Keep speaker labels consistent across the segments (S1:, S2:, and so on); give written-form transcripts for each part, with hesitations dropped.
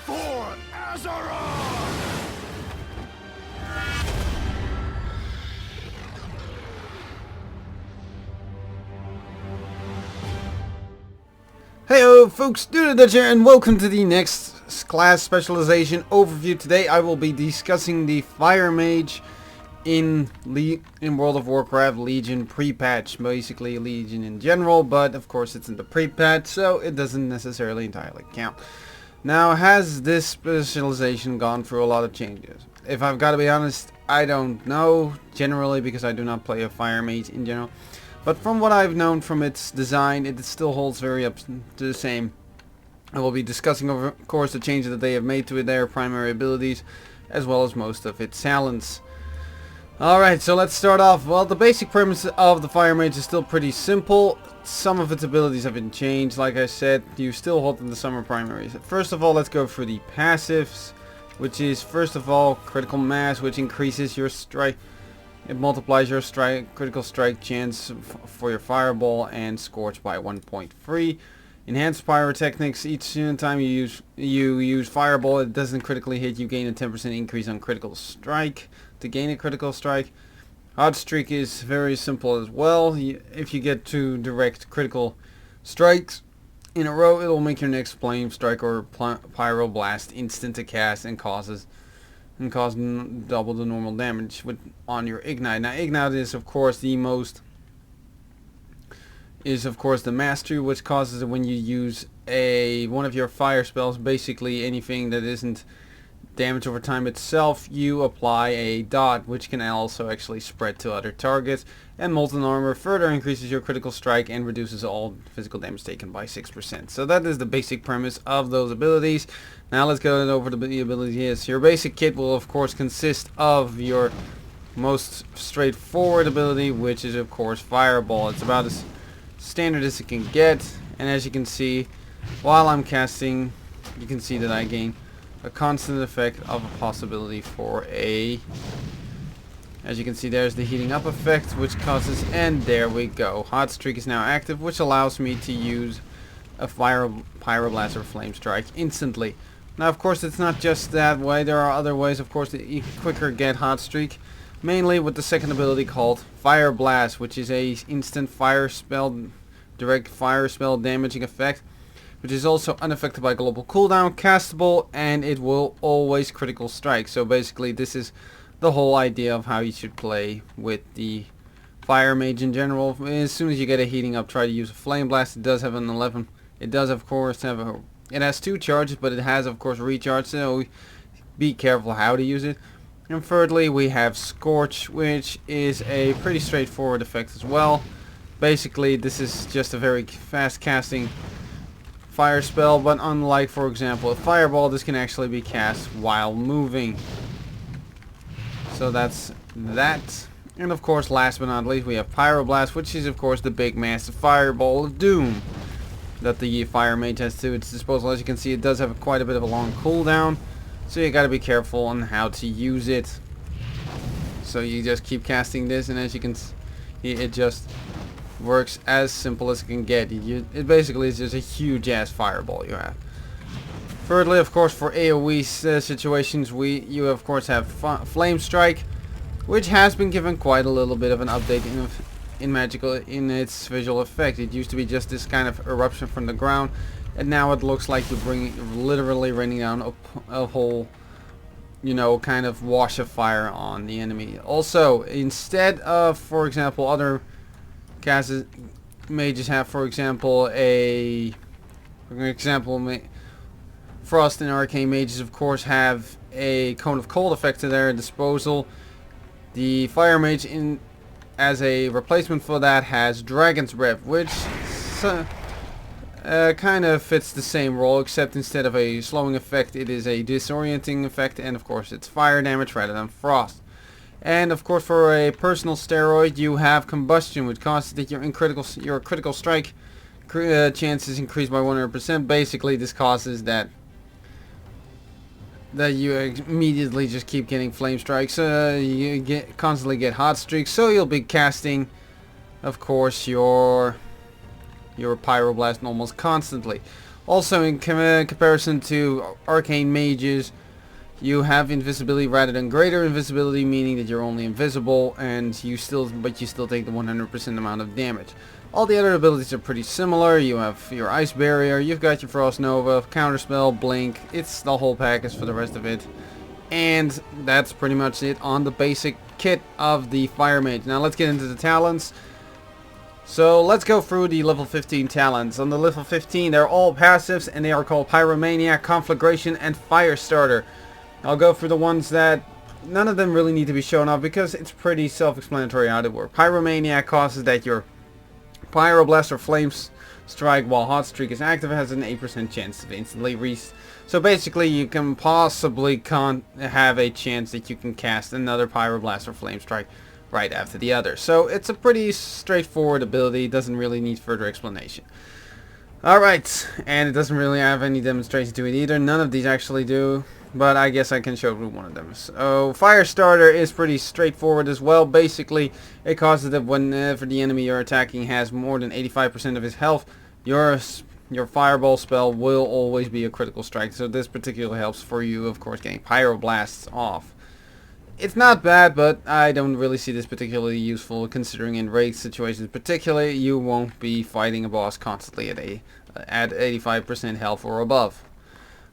S1: For Azeroth!
S2: Heyo folks, Dutch here, and welcome to the next class specialization overview. Today I will be discussing the Fire Mage in World of Warcraft Legion pre-patch. Basically Legion in general, but of course it's in the pre-patch, so it doesn't necessarily entirely count. Now, has this specialization gone through a lot of changes? If I've got to be honest, I don't know, generally, because I do not play a Fire Mage in general. But from what I've known from its design, it still holds very up to the same. I will be discussing, of course, the changes that they have made to their primary abilities, as well as most of its talents. Alright, so let's start off. Well, the basic premise of the Fire Mage is still pretty simple. Some of its abilities have been changed. Like I said, you still hold in the summer primaries. First of all, let's go through the passives, which is, first of all, Critical Mass, which increases your strike. It multiplies your critical strike chance for your Fireball and Scorch by 1.3. Enhanced Pyrotechnics. Each time you use Fireball, it doesn't critically hit. You gain a 10% increase on critical strike to gain a critical strike. Hot Streak is very simple as well. If you get 2 direct critical strikes in a row, it will make your next Flame Strike or Pyroblast instant to cast and cause double the normal damage on your Ignite. Now, Ignite is of course the mastery, which causes it when you use one of your fire spells, basically anything that isn't damage over time itself, you apply a dot, which can also actually spread to other targets. And Molten Armor further increases your critical strike and reduces all physical damage taken by 6%. So that is the basic premise of those abilities. Now let's go over the abilities. Your basic kit will of course consist of your most straightforward ability, which is of course Fireball. It's about as standard as it can get, and as you can see, while I'm casting, you can see that I gain a constant effect of a possibility for a, as you can see, there's the heating up effect, which causes, and there we go, Hot Streak is now active, which allows me to use a Pyroblast or Flame Strike instantly. Now of course it's not just that way, there are other ways of course that you quicker get Hot Streak, mainly with the second ability called Fire Blast, which is a instant fire spell, direct fire spell damaging effect, which is also unaffected by global cooldown, castable, and it will always critical strike. So basically this is the whole idea of how you should play with the Fire Mage in general. As soon as you get a heating up, try to use a Flame Blast. It does have an 11. It does of course have it has 2 charges, but it has of course recharge, so be careful how to use it. And thirdly, we have Scorch, which is a pretty straightforward effect as well. Basically this is just a very fast casting fire spell, but unlike, for example, a Fireball, this can actually be cast while moving. So that's that. And of course, last but not least, we have Pyroblast, which is of course the big massive Fireball of Doom that the Fire Mage has to its disposal. As you can see, it does have quite a bit of a long cooldown, so you gotta be careful on how to use it. So you just keep casting this, and as you can see, it just works as simple as it can get. It basically is just a huge ass fireball you have. Thirdly, of course, for AoE situations, you of course have Flame Strike, which has been given quite a little bit of an update in its visual effect. It used to be just this kind of eruption from the ground, and now it looks like you're literally raining down a whole, kind of wash of fire on the enemy. Also, instead of, for example, other mages have, for example, Frost and Arcane Mages of course have a Cone of Cold effect to their disposal. The Fire Mage, as a replacement for that, has Dragon's Breath, which kind of fits the same role, except instead of a slowing effect, it is a disorienting effect, and of course it's fire damage rather than frost. And of course, for a personal steroid, you have Combustion, which causes that your critical strike chance is increased by 100%. Basically, this causes that you immediately just keep getting flame strikes. You constantly get hot streaks, so you'll be casting, of course, your pyroblast almost constantly. Also, in comparison to arcane mages, you have invisibility rather than greater invisibility, meaning that you're only invisible, and you still take the 100% amount of damage. All the other abilities are pretty similar. You have your ice barrier, you've got your frost nova, counterspell, blink. It's the whole package for the rest of it. And that's pretty much it on the basic kit of the Fire Mage. Now let's get into the talents. So let's go through the level 15 talents. On the level 15, they're all passives, and they are called Pyromaniac, Conflagration, and Firestarter. I'll go through the ones that none of them really need to be shown off because it's pretty self-explanatory how they work. Pyromaniac causes that your Pyroblast or Flames Strike while Hot Streak is active has an 8% chance of instantly So basically you can possibly have a chance that you can cast another Pyroblast or Flame Strike right after the other. So it's a pretty straightforward ability, it doesn't really need further explanation. Alright, and it doesn't really have any demonstration to it either, none of these actually do. But I guess I can show you one of them. So Firestarter is pretty straightforward as well. Basically, it causes that whenever the enemy you're attacking has more than 85% of his health, your fireball spell will always be a critical strike. So this particularly helps for you, of course, getting pyroblasts off. It's not bad, but I don't really see this particularly useful considering in raid situations particularly you won't be fighting a boss constantly at 85% health or above.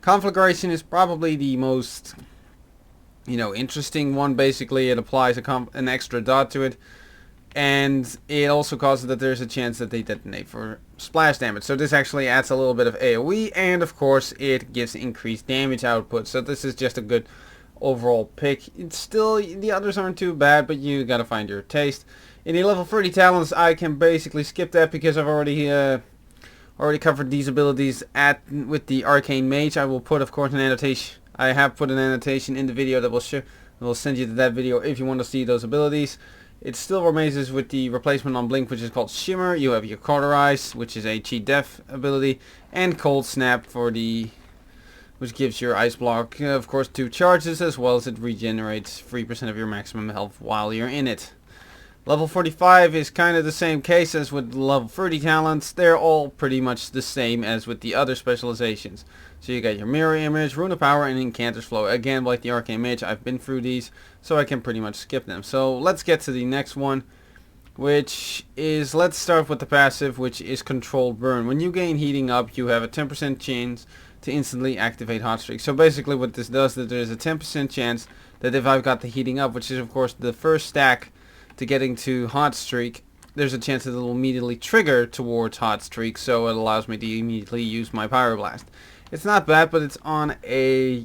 S2: Conflagration is probably the most, interesting one. Basically, it applies an extra dot to it, and it also causes that there's a chance that they detonate for splash damage. So this actually adds a little bit of AoE, and of course, it gives increased damage output. So this is just a good overall pick. It's still, the others aren't too bad, but you gotta find your taste. In the level 30 talents, I can basically skip that because I've already covered these abilities with the Arcane Mage. I will put, of course, an annotation. I have put an annotation in the video that will send you to that video if you want to see those abilities. It still remains with the replacement on Blink, which is called Shimmer. You have your Cauterize, which is a cheat def ability, and Cold Snap which gives your Ice Block, of course, 2 charges, as well as it regenerates 3% of your maximum health while you're in it. Level 45 is kind of the same case as with level 30 talents. They're all pretty much the same as with the other specializations. So you got your Mirror Image, Rune of Power, and Incanter's Flow. Again, like the Arcane Mage, I've been through these, so I can pretty much skip them. So let's get to the next one, which is, let's start with the passive, which is Controlled Burn. When you gain Heating Up, you have a 10% chance to instantly activate Hot Streak. So basically what this does, that there's a 10% chance that if I've got the Heating Up, which is of course the first stack to getting to Hot Streak, there's a chance that it will immediately trigger towards Hot Streak, so it allows me to immediately use my Pyroblast. It's not bad, but it's on a,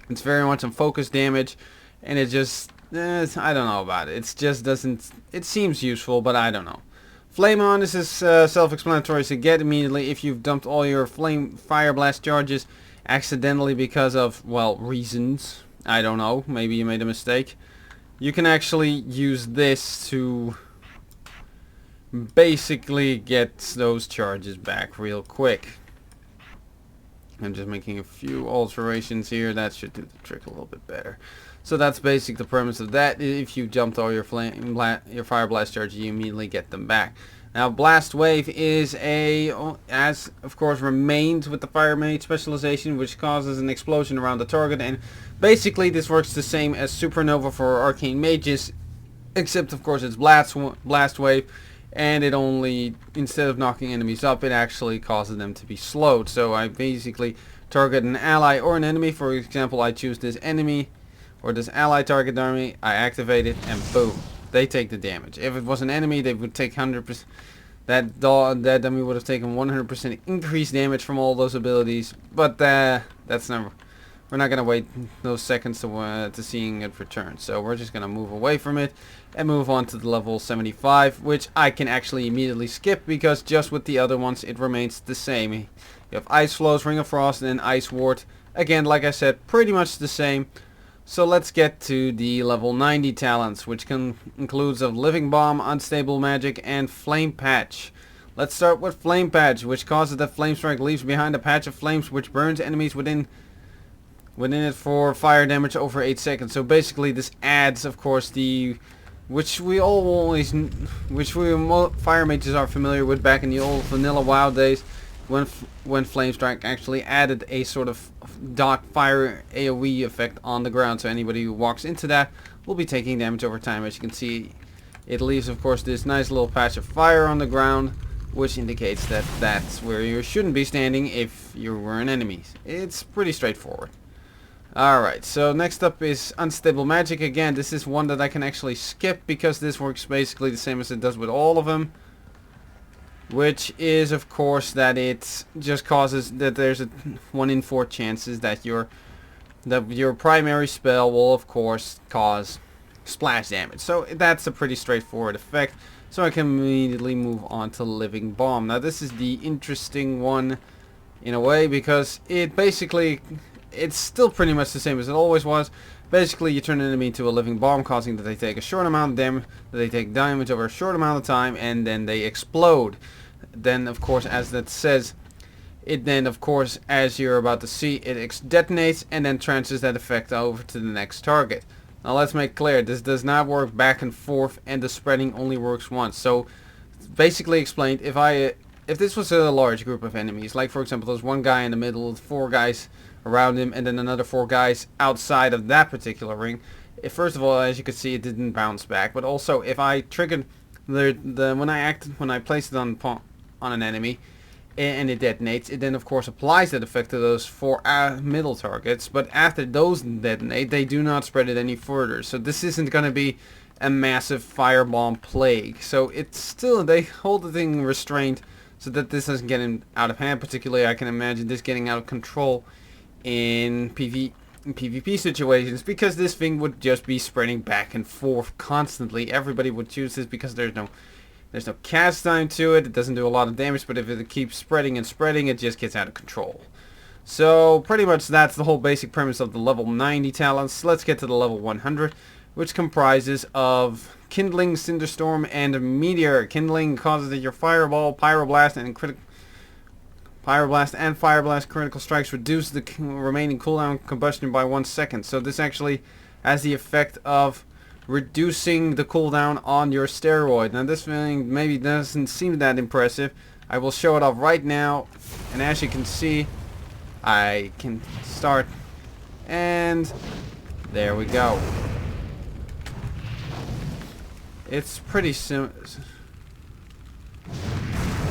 S2: it's very much on focus damage, and it just, I don't know about it. It just doesn't, it seems useful, but I don't know. Flame On, this is self-explanatory, so get immediately if you've dumped all your Fire Blast charges accidentally because of, well, reasons. I don't know, maybe you made a mistake. You can actually use this to basically get those charges back real quick. I'm just making a few alterations here. That should do the trick a little bit better. So that's basically the premise of that. If you jumped all your Fire Blast charges, you immediately get them back. Now, Blast Wave is as of course remained with the Fire Mage Specialization, which causes an explosion around the target, and basically this works the same as Supernova for Arcane Mages, except of course it's Blast Wave, and it only, instead of knocking enemies up, it actually causes them to be slowed. So I basically target an ally or an enemy. For example, I choose this enemy or this ally target army, I activate it, and boom, they take the damage. If it was an enemy, they would take 100%. That dummy would have taken 100% increased damage from all those abilities. But that's never. We're not gonna wait those seconds to seeing it return. So we're just gonna move away from it and move on to the level 75, which I can actually immediately skip because just with the other ones, it remains the same. You have Ice Flows, Ring of Frost, and Ice Ward. Again, like I said, pretty much the same. So let's get to the level 90 talents, which includes of Living Bomb, Unstable Magic, and Flame Patch. Let's start with Flame Patch, which causes that Flame Strike leaves behind a patch of flames which burns enemies within it for fire damage over 8 seconds. So basically this adds, of course, which Fire Mages are familiar with back in the old vanilla WoW days. when Flame Strike actually added a sort of dot fire AoE effect on the ground, so anybody who walks into that will be taking damage over time. As you can see, it leaves, of course, this nice little patch of fire on the ground, which indicates that that's where you shouldn't be standing if you were an enemy. It's pretty straightforward. Alright, so next up is Unstable Magic. Again, this is one that I can actually skip because this works basically the same as it does with all of them. Which is, of course, that it just causes that there's a 1 in 4 chances that your primary spell will, of course, cause splash damage. So that's a pretty straightforward effect. So I can immediately move on to Living Bomb. Now this is the interesting one in a way because it basically, it's still pretty much the same as it always was. Basically, you turn an enemy into a living bomb, causing that they take a short amount of damage, that they take damage over a short amount of time, and then they explode. Then, of course, as that says, it then, of course, as you're about to see, it detonates and then transfers that effect over to the next target. Now, let's make clear, this does not work back and forth, and the spreading only works once. So, basically explained, if this was a large group of enemies, like for example, there's one guy in the middle, 4 guys around him, and then another 4 guys outside of that particular ring. First of all, as you can see, it didn't bounce back. But also, if I triggered when I placed it on an enemy, and it detonates, it then of course applies that effect to those 4 middle targets. But after those detonate, they do not spread it any further. So this isn't going to be a massive firebomb plague. So it's still, they hold the thing restrained so that this doesn't get out of hand. Particularly, I can imagine this getting out of control in PvP situations, because this thing would just be spreading back and forth constantly. Everybody would choose this because there's no cast time to it. It doesn't do a lot of damage, but if it keeps spreading and spreading, it just gets out of control. So pretty much that's the whole basic premise of the level 90 talents. Let's get to the level 100, which comprises of Kindling, Cinderstorm, and Meteor. Kindling causes that your Fireball, Pyroblast, and Fire Blast critical strikes reduce the remaining cooldown combustion by 1 second. So this actually has the effect of reducing the cooldown on your steroid. Now this thing maybe doesn't seem that impressive. I will show it off right now, and as you can see, I can start, and there we go. It's pretty simple.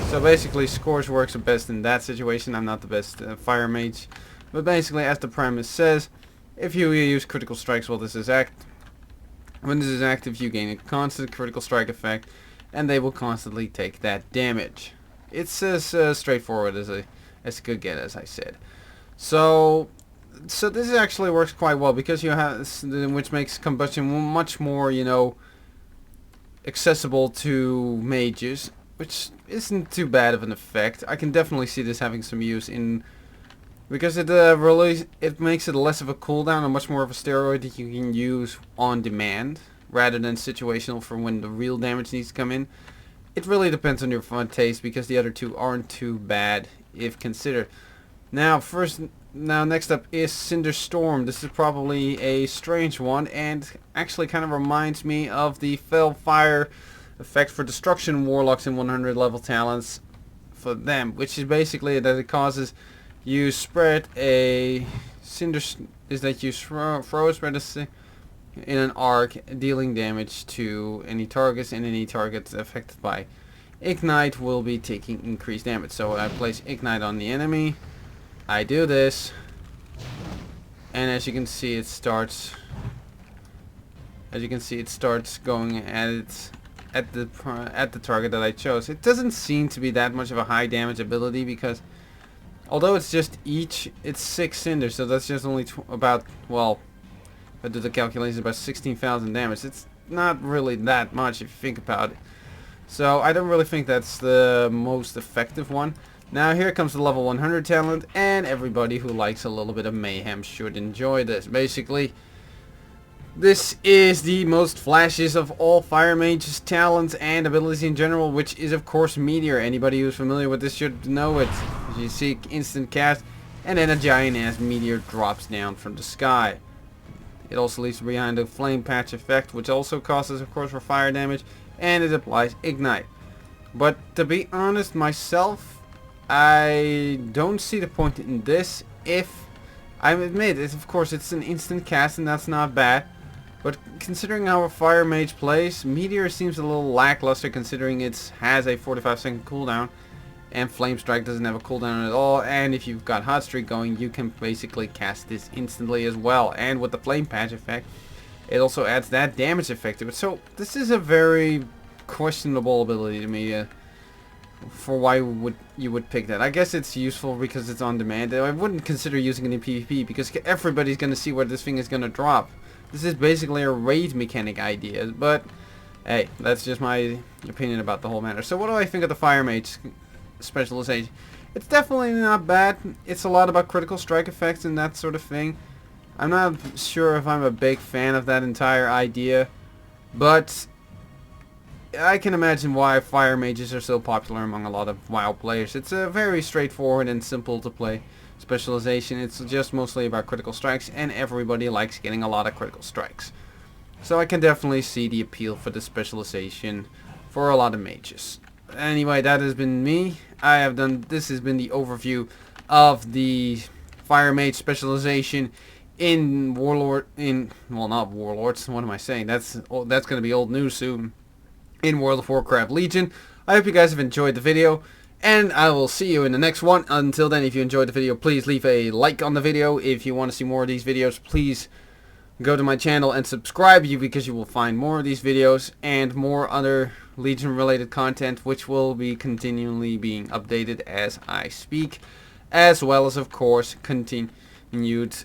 S2: So basically, Scourge works the best in that situation. I'm not the best Fire Mage, but basically, as the premise says, if you use critical strikes while this is when this is active, you gain a constant critical strike effect, and they will constantly take that damage. It's as straightforward as it could get, as I said. So this actually works quite well because you have, which makes combustion much more, accessible to mages, which isn't too bad of an effect. I can definitely see this having some use because it makes it less of a cooldown and much more of a steroid that you can use on demand rather than situational for when the real damage needs to come in. It really depends on your fun taste because the other two aren't too bad if considered. Now next up is Cinderstorm. This is probably a strange one and actually kind of reminds me of the Fell Fire effect for Destruction Warlocks in 100 level talents for them, which is basically that it causes you spread a cinder, is that you spread in an arc, dealing damage to any targets, and any targets affected by Ignite will be taking increased damage. So I place Ignite on the enemy, I do this, and as you can see it starts going at the target that I chose. It doesn't seem to be that much of a high damage ability because although it's 6 cinders, so that's just only about, well, if I do the calculations, about 16,000 damage. It's not really that much if you think about it. So I don't really think that's the most effective one. Now here comes the level 100 talent, and everybody who likes a little bit of mayhem should enjoy this. Basically, this is the most flashiest of all Fire Mage's talents and abilities in general, which is of course Meteor. Anybody who's familiar with this should know it. As you see, instant cast, and then a giant ass meteor drops down from the sky. It also leaves behind a flame patch effect, which also causes, of course, for fire damage, and it applies Ignite. But to be honest, myself, I don't see the point in this. If I admit it, of course, it's an instant cast, and that's not bad. But considering how a Fire Mage plays, Meteor seems a little lackluster considering it has a 45-second cooldown. And Flame Strike doesn't have a cooldown at all. And if you've got Hot Streak going, you can basically cast this instantly as well. And with the Flame Patch effect, it also adds that damage effect to it. So this is a very questionable ability to me. For why you would pick that. I guess it's useful because it's on demand. I wouldn't consider using it in PvP because everybody's going to see where this thing is going to drop. This is basically a raid mechanic idea, but hey, that's just my opinion about the whole matter. So what do I think of the Fire Mage Specialization? It's definitely not bad. It's a lot about critical strike effects and that sort of thing. I'm not sure if I'm a big fan of that entire idea, but I can imagine why Fire Mages are so popular among a lot of WoW players. It's a very straightforward and simple to play specialization. It's just mostly about critical strikes, and everybody likes getting a lot of critical strikes. So I can definitely see the appeal for the specialization for a lot of mages. Anyway, that has been me. This has been the overview of the Fire Mage Specialization in not Warlords, what am I saying? That's going to be old news soon. In World of Warcraft Legion. I hope you guys have enjoyed the video, and I will see you in the next one. Until then, if you enjoyed the video, please leave a like on the video. If you want to see more of these videos, please go to my channel and subscribe, because you will find more of these videos and more other Legion related content, which will be continually being updated as I speak, as well as, of course, continued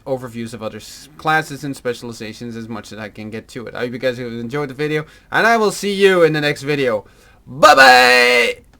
S2: overviews of other classes and specializations as much as I can get to it. I hope you guys have enjoyed the video, and I will see you in the next video. Bye bye!